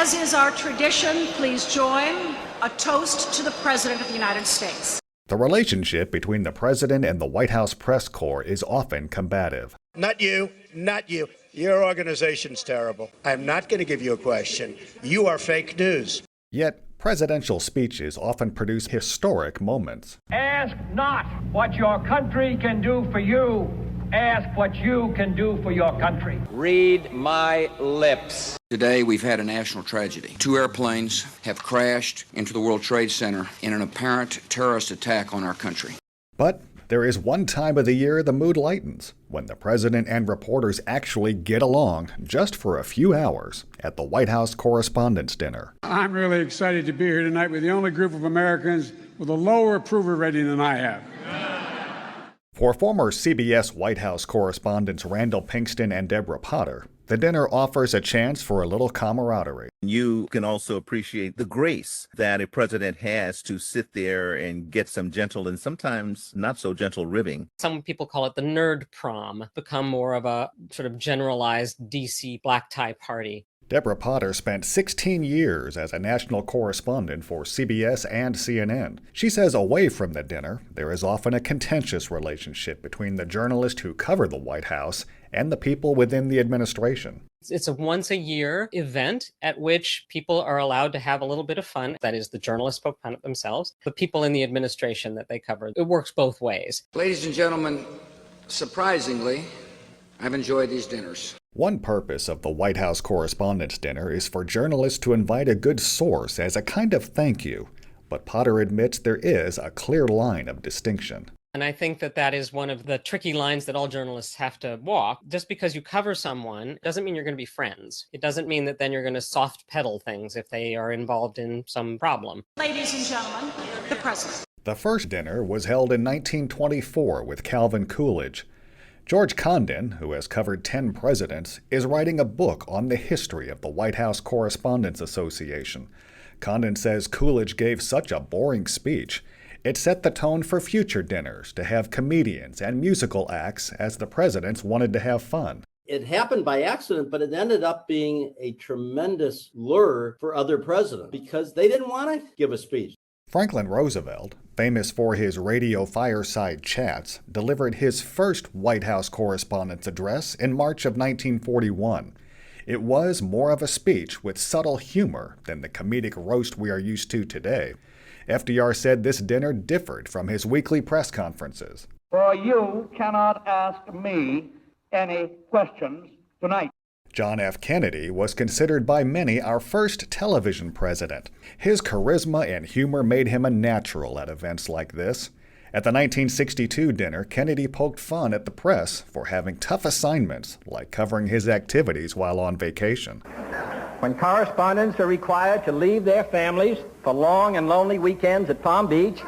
As is our tradition, please join a toast to the President of the United States. The relationship between the president and the White House press corps is often combative. Not you, not you. Your organization's terrible. I'm not going to give you a question. You are fake news. Yet, presidential speeches often produce historic moments. Ask not what your country can do for you. Ask what you can do for your country. Read my lips. Today, we've had a national tragedy. 2 airplanes have crashed into the World Trade Center in an apparent terrorist attack on our country. But there is one time of the year the mood lightens, when the president and reporters actually get along just for a few hours at the White House Correspondents Dinner. I'm really excited to be here tonight with the only group of Americans with a lower approval rating than I have. For former CBS White House correspondents Randall Pinkston and Deborah Potter, the dinner offers a chance for a little camaraderie. You can also appreciate the grace that a president has to sit there and get some gentle and sometimes not so gentle ribbing. Some people call it the nerd prom, become more of a sort of generalized DC black tie party. Deborah Potter spent 16 years as a national correspondent for CBS and CNN. She says away from the dinner, there is often a contentious relationship between the journalists who cover the White House and the people within the administration. It's a once-a-year event at which people are allowed to have a little bit of fun. That is, the journalists poke fun at themselves, the people in the administration that they cover. It works both ways. Ladies and gentlemen, surprisingly, I've enjoyed these dinners. One purpose of the White House Correspondents' Dinner is for journalists to invite a good source as a kind of thank you, but Potter admits there is a clear line of distinction. And I think that is one of the tricky lines that all journalists have to walk. Just because you cover someone doesn't mean you're going to be friends. It doesn't mean that then you're going to soft pedal things if they are involved in some problem. Ladies and gentlemen, the President. The first dinner was held in 1924 with Calvin Coolidge. George Condon, who has covered 10 presidents, is writing a book on the history of the White House Correspondents Association. Condon says Coolidge gave such a boring speech. It set the tone for future dinners to have comedians and musical acts as the presidents wanted to have fun. It happened by accident, but it ended up being a tremendous lure for other presidents because they didn't want to give a speech. Franklin Roosevelt, famous for his radio fireside chats, delivered his first White House Correspondents' Address in March of 1941. It was more of a speech with subtle humor than the comedic roast we are used to today. FDR said this dinner differed from his weekly press conferences. For you cannot ask me any questions tonight. John F. Kennedy was considered by many our first television president. His charisma and humor made him a natural at events like this. At the 1962 dinner, Kennedy poked fun at the press for having tough assignments, like covering his activities while on vacation. When correspondents are required to leave their families for long and lonely weekends at Palm Beach.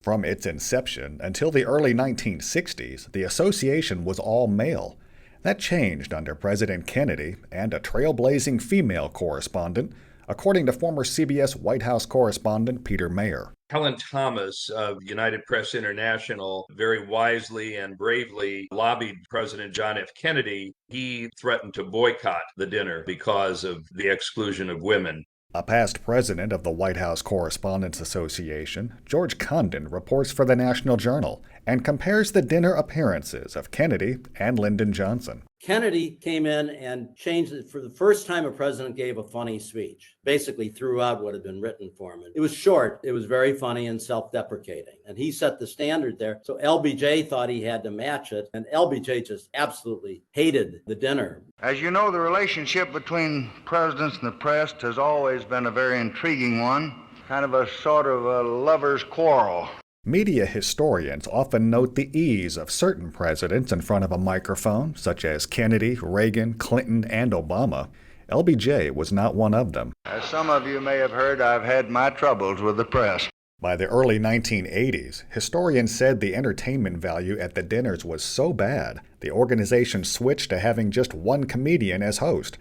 From its inception until the early 1960s, the association was all male. That changed under President Kennedy and a trailblazing female correspondent, according to former CBS White House correspondent Peter Mayer. Helen Thomas of United Press International very wisely and bravely lobbied President John F. Kennedy. He threatened to boycott the dinner because of the exclusion of women. A past president of the White House Correspondents Association, George Condon, reports for the National Journal and compares the dinner appearances of Kennedy and Lyndon Johnson. Kennedy came in and changed it. For the first time, a president gave a funny speech, basically threw out what had been written for him. It was short. It was very funny and self-deprecating. And he set the standard there. So LBJ thought he had to match it. And LBJ just absolutely hated the dinner. As you know, the relationship between presidents and the press has always been a very intriguing one, kind of a sort of a lover's quarrel. Media historians often note the ease of certain presidents in front of a microphone, such as Kennedy, Reagan, Clinton, and Obama. LBJ was not one of them. As some of you may have heard, I've had my troubles with the press. By the early 1980s, historians said the entertainment value at the dinners was so bad, the organization switched to having just one comedian as host.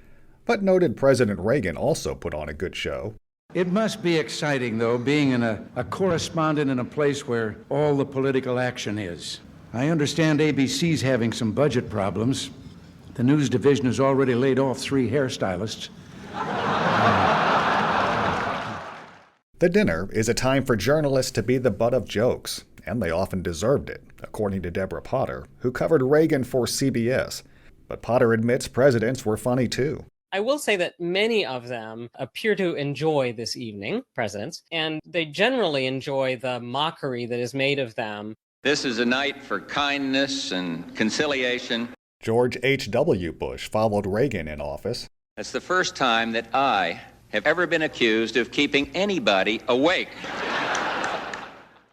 But noted President Reagan also put on a good show. It must be exciting, though, being a correspondent in a place where all the political action is. I understand ABC's having some budget problems. The news division has already laid off 3 hairstylists. The dinner is a time for journalists to be the butt of jokes, and they often deserved it, according to Deborah Potter, who covered Reagan for CBS. But Potter admits presidents were funny too. I will say that many of them appear to enjoy this evening, presidents, and they generally enjoy the mockery that is made of them. This is a night for kindness and conciliation. George H.W. Bush followed Reagan in office. It's the first time that I have ever been accused of keeping anybody awake.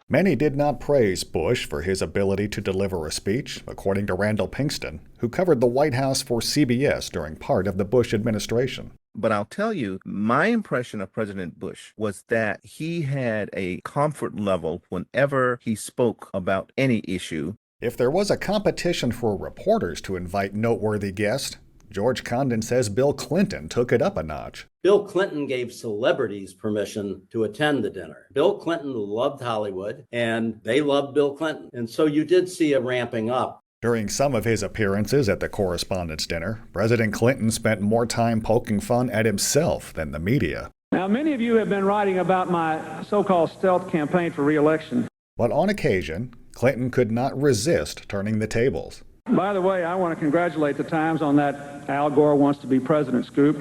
Many did not praise Bush for his ability to deliver a speech, according to Randall Pinkston, who covered the White House for CBS during part of the Bush administration. But I'll tell you, my impression of President Bush was that he had a comfort level whenever he spoke about any issue. If there was a competition for reporters to invite noteworthy guests, George Condon says Bill Clinton took it up a notch. Bill Clinton gave celebrities permission to attend the dinner. Bill Clinton loved Hollywood, and they loved Bill Clinton. And so you did see a ramping up. During some of his appearances at the Correspondents' Dinner, President Clinton spent more time poking fun at himself than the media. Now, many of you have been writing about my so-called stealth campaign for re-election. But on occasion, Clinton could not resist turning the tables. By the way, I want to congratulate the Times on that Al Gore wants to be president scoop.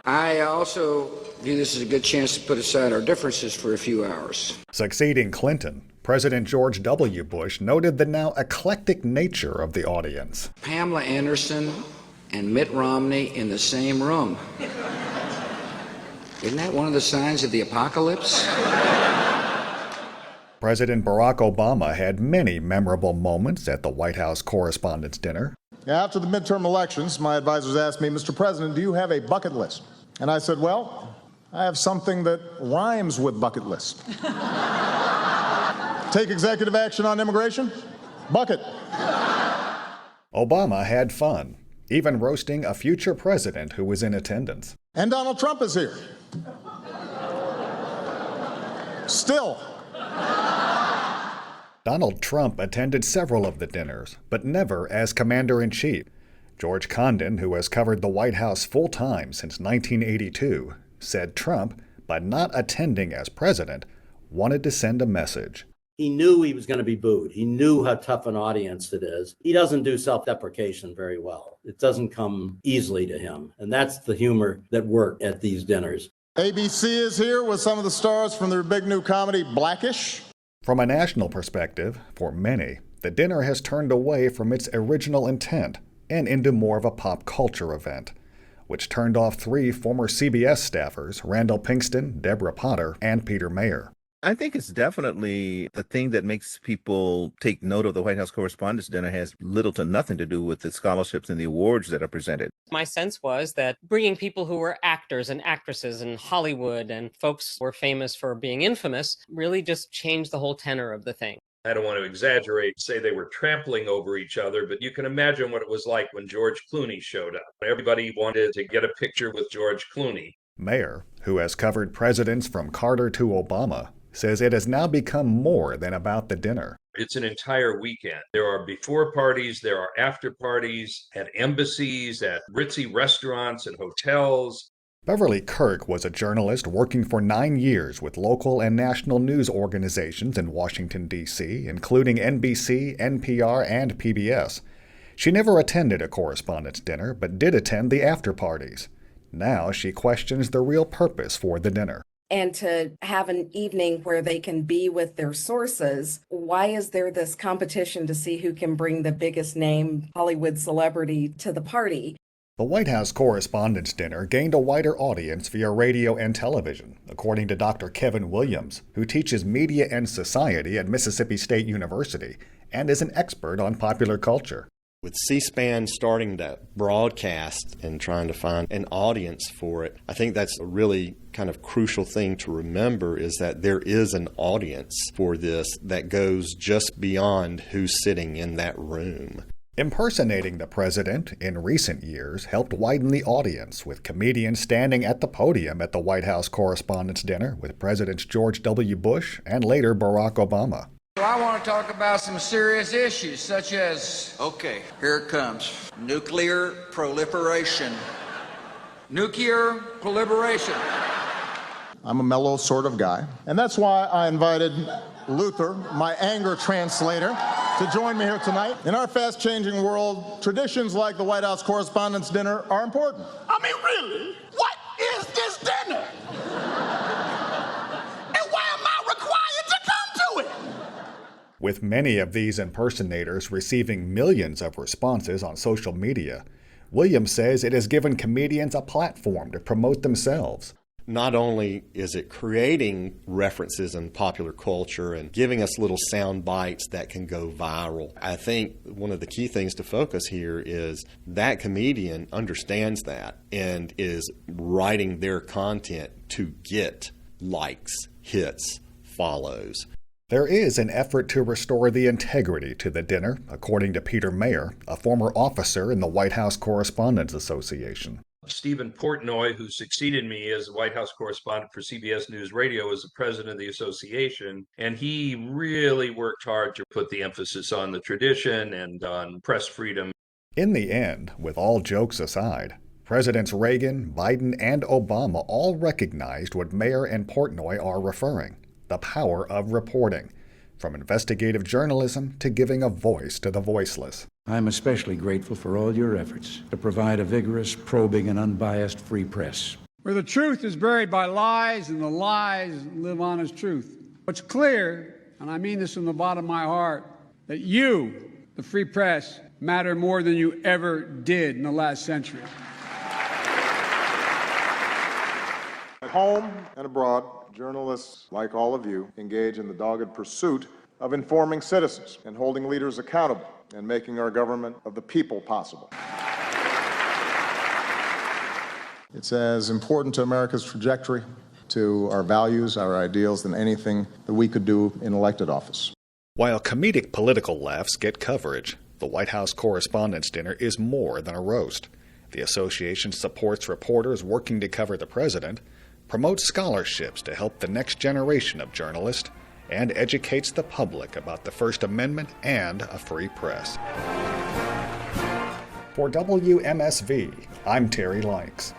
I also view this as a good chance to put aside our differences for a few hours. Succeeding Clinton, President George W. Bush noted the now eclectic nature of the audience. Pamela Anderson and Mitt Romney in the same room. Isn't that one of the signs of the apocalypse? President Barack Obama had many memorable moments at the White House Correspondents' Dinner. After the midterm elections, my advisors asked me, Mr. President, do you have a bucket list? And I said, well, I have something that rhymes with bucket list. Take executive action on immigration? Bucket. Obama had fun, even roasting a future president who was in attendance. And Donald Trump is here. Still. Donald Trump attended several of the dinners, but never as commander-in-chief. George Condon, who has covered the White House full-time since 1982, said Trump, by not attending as president, wanted to send a message. He knew he was going to be booed. He knew how tough an audience it is. He doesn't do self-deprecation very well. It doesn't come easily to him. And that's the humor that worked at these dinners. ABC is here with some of the stars from their big new comedy, Blackish. From a national perspective, for many, the dinner has turned away from its original intent and into more of a pop culture event, which turned off 3 former CBS staffers, Randall Pinkston, Deborah Potter, and Peter Mayer. I think it's definitely the thing that makes people take note of the White House Correspondents' Dinner has little to nothing to do with the scholarships and the awards that are presented. My sense was that bringing people who were actors and actresses in Hollywood and folks who were famous for being infamous really just changed the whole tenor of the thing. I don't want to exaggerate, say they were trampling over each other, but you can imagine what it was like when George Clooney showed up. Everybody wanted to get a picture with George Clooney. Mayer, who has covered presidents from Carter to Obama, says it has now become more than about the dinner. It's an entire weekend. There are before parties, there are after parties at embassies, at ritzy restaurants and hotels. Beverly Kirk was a journalist working for 9 years with local and national news organizations in Washington, D.C., including NBC, NPR, and PBS. She never attended a correspondents' dinner, but did attend the after parties. Now she questions the real purpose for the dinner. And to have an evening where they can be with their sources, why is there this competition to see who can bring the biggest name Hollywood celebrity to the party? The White House Correspondents' Dinner gained a wider audience via radio and television, according to Dr. Kevin Williams, who teaches media and society at Mississippi State University and is an expert on popular culture. With C-SPAN starting to broadcast and trying to find an audience for it, I think that's a really kind of crucial thing to remember is that there is an audience for this that goes just beyond who's sitting in that room. Impersonating the president in recent years helped widen the audience, with comedians standing at the podium at the White House Correspondents' Dinner with Presidents George W. Bush and later Barack Obama. So I want to talk about some serious issues such as... Okay, here it comes. Nuclear proliferation. Nuclear proliferation. I'm a mellow sort of guy, and that's why I invited Luther, my anger translator, to join me here tonight. In our fast-changing world, traditions like the White House Correspondents Dinner are important. I mean, really? What is this dinner? And why am I required to come to it? With many of these impersonators receiving millions of responses on social media, Williams says it has given comedians a platform to promote themselves. Not only is it creating references in popular culture and giving us little sound bites that can go viral, I think one of the key things to focus here is that comedian understands that and is writing their content to get likes, hits, follows. There is an effort to restore the integrity to the dinner, according to Peter Mayer, a former officer in the White House Correspondents Association. Stephen Portnoy, who succeeded me as White House correspondent for CBS News Radio, is the president of the association, and he really worked hard to put the emphasis on the tradition and on press freedom. In the end, with all jokes aside, Presidents Reagan, Biden, and Obama all recognized what Mayer and Portnoy are referring: the power of reporting, from investigative journalism to giving a voice to the voiceless. I'm especially grateful for all your efforts to provide a vigorous, probing, and unbiased free press. Where the truth is buried by lies and the lies live on as truth. What's clear, and I mean this from the bottom of my heart, that you, the free press, matter more than you ever did in the last century. At home and abroad, journalists, like all of you, engage in the dogged pursuit of informing citizens and holding leaders accountable and making our government of the people possible. It's as important to America's trajectory, to our values, our ideals, than anything that we could do in elected office. While comedic political laughs get coverage, the White House Correspondents' Dinner is more than a roast. The association supports reporters working to cover the president, promotes scholarships to help the next generation of journalists, and educates the public about the First Amendment and a free press. For WMSV, I'm Terry Likes.